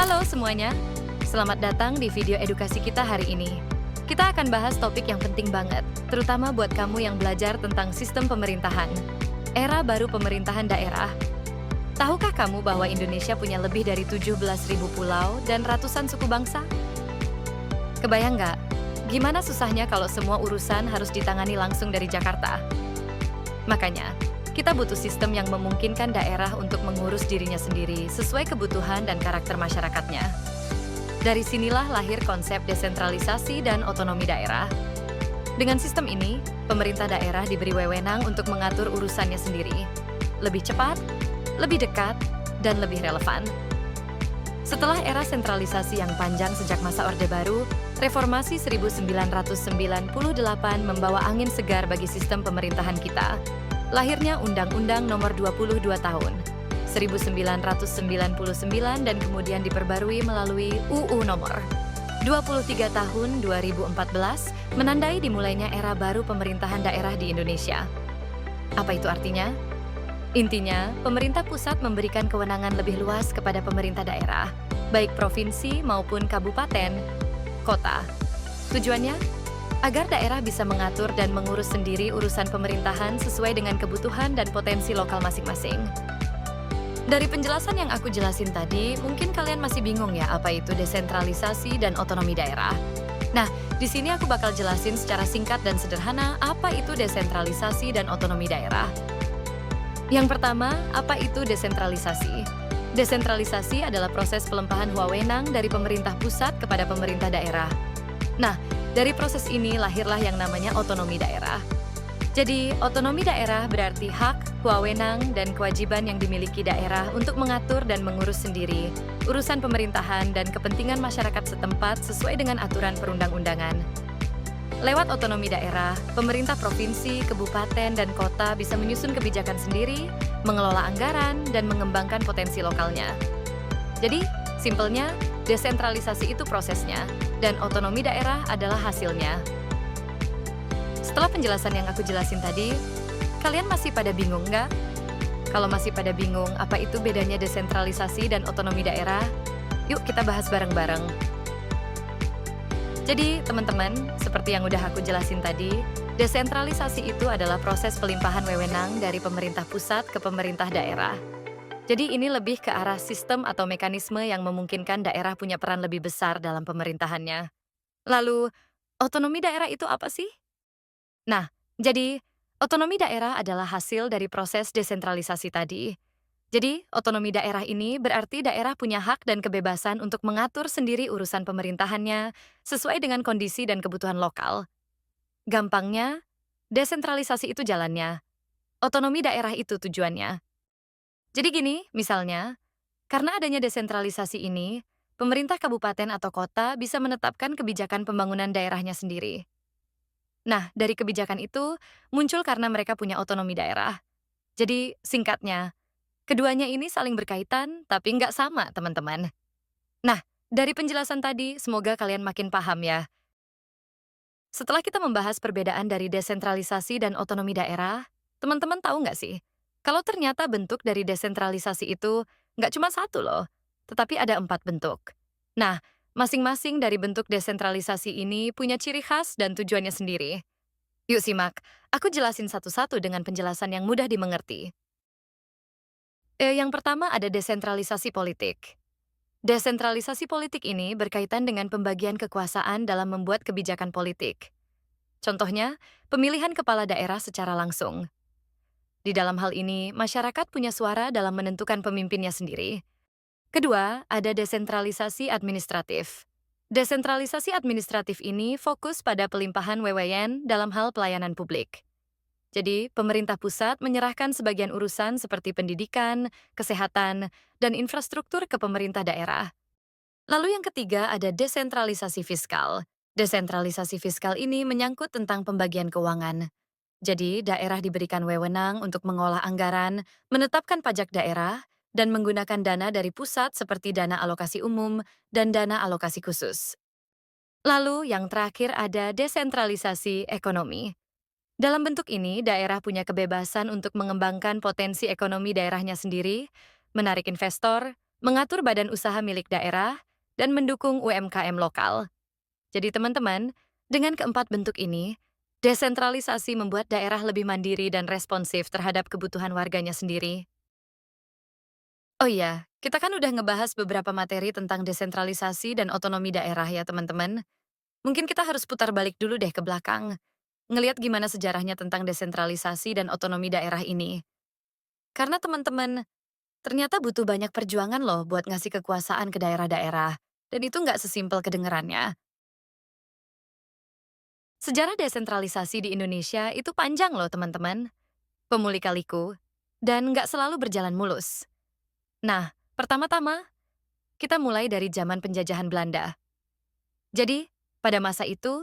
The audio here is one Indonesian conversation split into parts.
Halo semuanya, selamat datang di video edukasi kita hari ini. Kita akan bahas topik yang penting banget, terutama buat kamu yang belajar tentang sistem pemerintahan. Era baru pemerintahan daerah. Tahukah kamu bahwa Indonesia punya lebih dari 17.000 pulau dan ratusan suku bangsa? Kebayang nggak? Gimana susahnya kalau semua urusan harus ditangani langsung dari Jakarta? Makanya, kita butuh sistem yang memungkinkan daerah untuk mengurus dirinya sendiri sesuai kebutuhan dan karakter masyarakatnya. Dari sinilah lahir konsep desentralisasi dan otonomi daerah. Dengan sistem ini, pemerintah daerah diberi wewenang untuk mengatur urusannya sendiri. Lebih cepat, lebih dekat, dan lebih relevan. Setelah era sentralisasi yang panjang sejak masa Orde Baru, Reformasi 1998 membawa angin segar bagi sistem pemerintahan kita. Lahirnya Undang-Undang Nomor 22 Tahun 1999 dan kemudian diperbarui melalui UU Nomor 23 Tahun 2014 menandai dimulainya era baru pemerintahan daerah di Indonesia. Apa itu artinya? Intinya, pemerintah pusat memberikan kewenangan lebih luas kepada pemerintah daerah, baik provinsi maupun kabupaten, kota. Tujuannya? Agar daerah bisa mengatur dan mengurus sendiri urusan pemerintahan sesuai dengan kebutuhan dan potensi lokal masing-masing. Dari penjelasan yang aku jelasin tadi, mungkin kalian masih bingung ya apa itu desentralisasi dan otonomi daerah. Nah, di sini aku bakal jelasin secara singkat dan sederhana apa itu desentralisasi dan otonomi daerah. Yang pertama, apa itu desentralisasi? Desentralisasi adalah proses pelimpahan wewenang dari pemerintah pusat kepada pemerintah daerah. Nah, dari proses ini lahirlah yang namanya otonomi daerah. Jadi, otonomi daerah berarti hak, wewenang, dan kewajiban yang dimiliki daerah untuk mengatur dan mengurus sendiri urusan pemerintahan dan kepentingan masyarakat setempat sesuai dengan aturan perundang-undangan. Lewat otonomi daerah, pemerintah provinsi, kabupaten, dan kota bisa menyusun kebijakan sendiri, mengelola anggaran, dan mengembangkan potensi lokalnya. Jadi, simpelnya, desentralisasi itu prosesnya, dan otonomi daerah adalah hasilnya. Setelah penjelasan yang aku jelasin tadi, kalian masih pada bingung nggak? Kalau masih pada bingung apa itu bedanya desentralisasi dan otonomi daerah, yuk kita bahas bareng-bareng. Jadi, teman-teman, seperti yang udah aku jelasin tadi, desentralisasi itu adalah proses pelimpahan wewenang dari pemerintah pusat ke pemerintah daerah. Jadi ini lebih ke arah sistem atau mekanisme yang memungkinkan daerah punya peran lebih besar dalam pemerintahannya. Lalu, otonomi daerah itu apa sih? Nah, jadi otonomi daerah adalah hasil dari proses desentralisasi tadi. Jadi, otonomi daerah ini berarti daerah punya hak dan kebebasan untuk mengatur sendiri urusan pemerintahannya sesuai dengan kondisi dan kebutuhan lokal. Gampangnya, desentralisasi itu jalannya. Otonomi daerah itu tujuannya. Jadi gini, misalnya, karena adanya desentralisasi ini, pemerintah kabupaten atau kota bisa menetapkan kebijakan pembangunan daerahnya sendiri. Nah, dari kebijakan itu muncul karena mereka punya otonomi daerah. Jadi, singkatnya, keduanya ini saling berkaitan, tapi nggak sama, teman-teman. Nah, dari penjelasan tadi, semoga kalian makin paham ya. Setelah kita membahas perbedaan dari desentralisasi dan otonomi daerah, teman-teman tahu nggak sih? Kalau ternyata bentuk dari desentralisasi itu nggak cuma satu loh, tetapi ada 4 bentuk. Nah, masing-masing dari bentuk desentralisasi ini punya ciri khas dan tujuannya sendiri. Yuk simak, aku jelasin satu-satu dengan penjelasan yang mudah dimengerti. Yang pertama ada desentralisasi politik. Desentralisasi politik ini berkaitan dengan pembagian kekuasaan dalam membuat kebijakan politik. Contohnya, pemilihan kepala daerah secara langsung. Di dalam hal ini, masyarakat punya suara dalam menentukan pemimpinnya sendiri. Kedua, ada desentralisasi administratif. Desentralisasi administratif ini fokus pada pelimpahan wewenang dalam hal pelayanan publik. Jadi, pemerintah pusat menyerahkan sebagian urusan seperti pendidikan, kesehatan, dan infrastruktur ke pemerintah daerah. Lalu yang ketiga ada desentralisasi fiskal. Desentralisasi fiskal ini menyangkut tentang pembagian keuangan. Jadi, daerah diberikan wewenang untuk mengolah anggaran, menetapkan pajak daerah, dan menggunakan dana dari pusat seperti dana alokasi umum dan dana alokasi khusus. Lalu, yang terakhir ada desentralisasi ekonomi. Dalam bentuk ini, daerah punya kebebasan untuk mengembangkan potensi ekonomi daerahnya sendiri, menarik investor, mengatur badan usaha milik daerah, dan mendukung UMKM lokal. Jadi teman-teman, dengan keempat bentuk ini, desentralisasi membuat daerah lebih mandiri dan responsif terhadap kebutuhan warganya sendiri. Oh iya, kita kan udah ngebahas beberapa materi tentang desentralisasi dan otonomi daerah ya teman-teman. Mungkin kita harus putar balik dulu deh ke belakang, ngelihat gimana sejarahnya tentang desentralisasi dan otonomi daerah ini. Karena teman-teman, ternyata butuh banyak perjuangan loh buat ngasih kekuasaan ke daerah-daerah. Dan itu nggak sesimpel kedengerannya. Sejarah desentralisasi di Indonesia itu panjang loh teman-teman. Pemuli kaliku. Dan nggak selalu berjalan mulus. Nah, pertama-tama, kita mulai dari zaman penjajahan Belanda. Jadi, pada masa itu,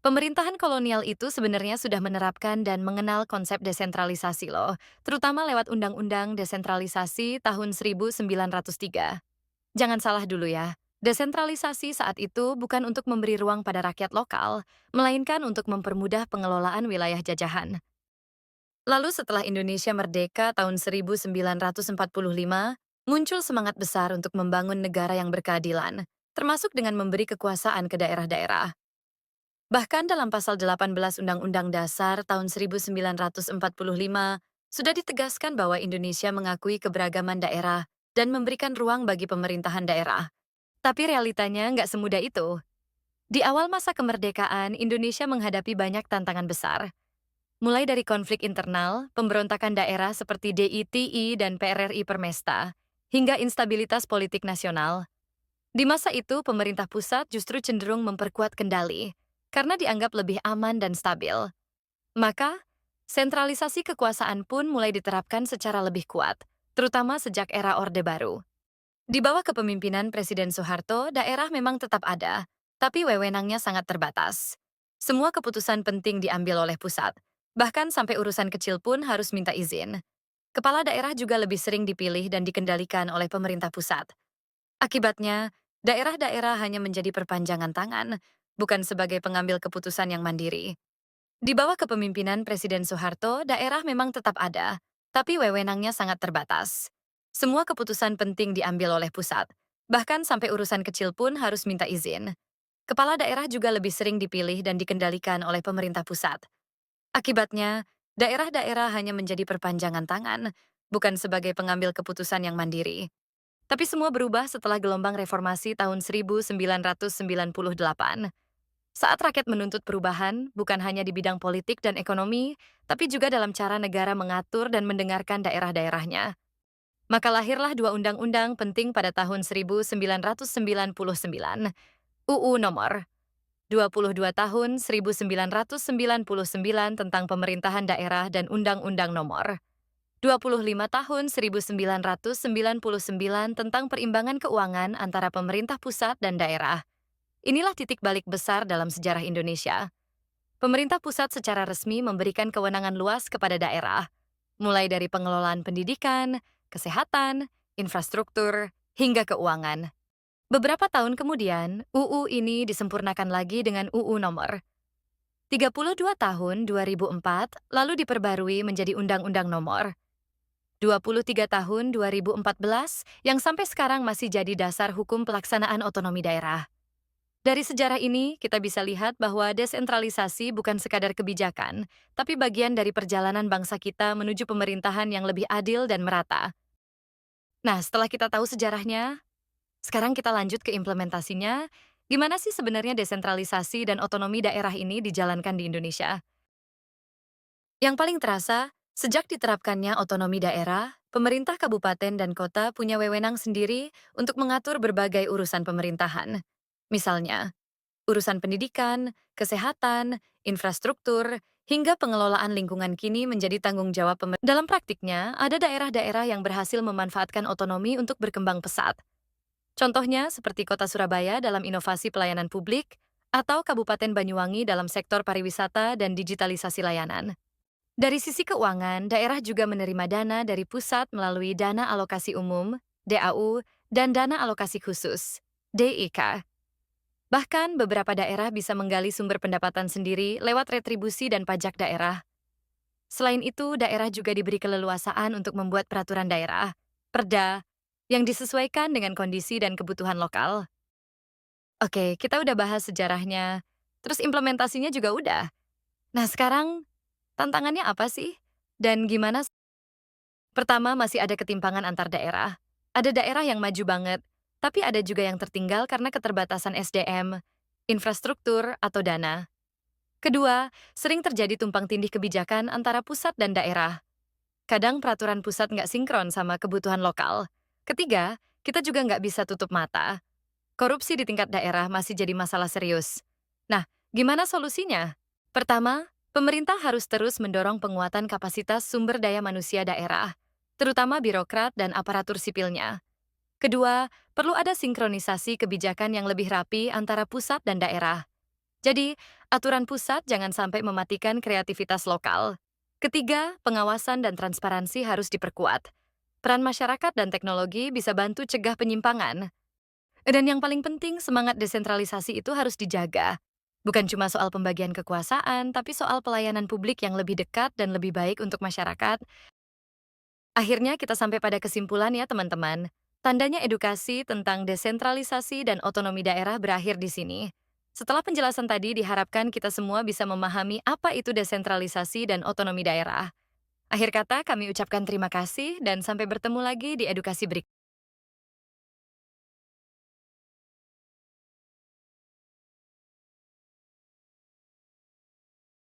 pemerintahan kolonial itu sebenarnya sudah menerapkan dan mengenal konsep desentralisasi loh, terutama lewat Undang-Undang Desentralisasi tahun 1903. Jangan salah dulu ya, desentralisasi saat itu bukan untuk memberi ruang pada rakyat lokal, melainkan untuk mempermudah pengelolaan wilayah jajahan. Lalu setelah Indonesia merdeka tahun 1945, muncul semangat besar untuk membangun negara yang berkeadilan, termasuk dengan memberi kekuasaan ke daerah-daerah. Bahkan dalam pasal 18 Undang-Undang Dasar tahun 1945, sudah ditegaskan bahwa Indonesia mengakui keberagaman daerah dan memberikan ruang bagi pemerintahan daerah. Tapi realitanya nggak semudah itu. Di awal masa kemerdekaan, Indonesia menghadapi banyak tantangan besar. Mulai dari konflik internal, pemberontakan daerah seperti DITI dan PRRI Permesta, hingga instabilitas politik nasional. Di masa itu, pemerintah pusat justru cenderung memperkuat kendali, karena dianggap lebih aman dan stabil. Maka, sentralisasi kekuasaan pun mulai diterapkan secara lebih kuat, terutama sejak era Orde Baru. Di bawah kepemimpinan Presiden Soeharto, daerah memang tetap ada, tapi wewenangnya sangat terbatas. Semua keputusan penting diambil oleh pusat, bahkan sampai urusan kecil pun harus minta izin. Kepala daerah juga lebih sering dipilih dan dikendalikan oleh pemerintah pusat. Akibatnya, daerah-daerah hanya menjadi perpanjangan tangan, bukan sebagai pengambil keputusan yang mandiri. Di bawah kepemimpinan Presiden Soeharto, daerah memang tetap ada, tapi wewenangnya sangat terbatas. Semua keputusan penting diambil oleh pusat, bahkan sampai urusan kecil pun harus minta izin. Kepala daerah juga lebih sering dipilih dan dikendalikan oleh pemerintah pusat. Akibatnya, daerah-daerah hanya menjadi perpanjangan tangan, bukan sebagai pengambil keputusan yang mandiri. Tapi semua berubah setelah gelombang reformasi tahun 1998. Saat rakyat menuntut perubahan, bukan hanya di bidang politik dan ekonomi, tapi juga dalam cara negara mengatur dan mendengarkan daerah-daerahnya. Maka lahirlah dua undang-undang penting pada tahun 1999, UU Nomor 22 Tahun 1999 tentang Pemerintahan Daerah dan Undang-Undang Nomor 25 Tahun 1999 tentang Perimbangan Keuangan antara pemerintah pusat dan daerah. Inilah titik balik besar dalam sejarah Indonesia. Pemerintah pusat secara resmi memberikan kewenangan luas kepada daerah, mulai dari pengelolaan pendidikan, kesehatan, infrastruktur, hingga keuangan. Beberapa tahun kemudian, UU ini disempurnakan lagi dengan UU Nomor 32 Tahun 2004, lalu diperbarui menjadi Undang-Undang Nomor 23 Tahun 2014 yang sampai sekarang masih jadi dasar hukum pelaksanaan otonomi daerah. Dari sejarah ini, kita bisa lihat bahwa desentralisasi bukan sekadar kebijakan, tapi bagian dari perjalanan bangsa kita menuju pemerintahan yang lebih adil dan merata. Nah, setelah kita tahu sejarahnya, sekarang kita lanjut ke implementasinya. Gimana sih sebenarnya desentralisasi dan otonomi daerah ini dijalankan di Indonesia? Yang paling terasa, sejak diterapkannya otonomi daerah, pemerintah kabupaten dan kota punya wewenang sendiri untuk mengatur berbagai urusan pemerintahan. Misalnya, urusan pendidikan, kesehatan, infrastruktur, hingga pengelolaan lingkungan kini menjadi tanggung jawab pemerintah. Dalam praktiknya, ada daerah-daerah yang berhasil memanfaatkan otonomi untuk berkembang pesat. Contohnya seperti Kota Surabaya dalam inovasi pelayanan publik, atau Kabupaten Banyuwangi dalam sektor pariwisata dan digitalisasi layanan. Dari sisi keuangan, daerah juga menerima dana dari pusat melalui Dana Alokasi Umum, DAU, dan Dana Alokasi Khusus, DIK. Bahkan beberapa daerah bisa menggali sumber pendapatan sendiri lewat retribusi dan pajak daerah. Selain itu, daerah juga diberi keleluasaan untuk membuat peraturan daerah, perda, yang disesuaikan dengan kondisi dan kebutuhan lokal. Oke, kita udah bahas sejarahnya, terus implementasinya juga udah. Nah, sekarang tantangannya apa sih? Dan gimana? Pertama, masih ada ketimpangan antar daerah. Ada daerah yang maju banget, tapi ada juga yang tertinggal karena keterbatasan SDM, infrastruktur, atau dana. Kedua, sering terjadi tumpang tindih kebijakan antara pusat dan daerah. Kadang peraturan pusat nggak sinkron sama kebutuhan lokal. Ketiga, kita juga nggak bisa tutup mata. Korupsi di tingkat daerah masih jadi masalah serius. Nah, gimana solusinya? Pertama, pemerintah harus terus mendorong penguatan kapasitas sumber daya manusia daerah, terutama birokrat dan aparatur sipilnya. Kedua, perlu ada sinkronisasi kebijakan yang lebih rapi antara pusat dan daerah. Jadi, aturan pusat jangan sampai mematikan kreativitas lokal. Ketiga, pengawasan dan transparansi harus diperkuat. Peran masyarakat dan teknologi bisa bantu cegah penyimpangan. Dan yang paling penting, semangat desentralisasi itu harus dijaga. Bukan cuma soal pembagian kekuasaan, tapi soal pelayanan publik yang lebih dekat dan lebih baik untuk masyarakat. Akhirnya kita sampai pada kesimpulan ya teman-teman. Tandanya edukasi tentang desentralisasi dan otonomi daerah berakhir di sini. Setelah penjelasan tadi, diharapkan kita semua bisa memahami apa itu desentralisasi dan otonomi daerah. Akhir kata, kami ucapkan terima kasih dan sampai bertemu lagi di edukasi berikutnya.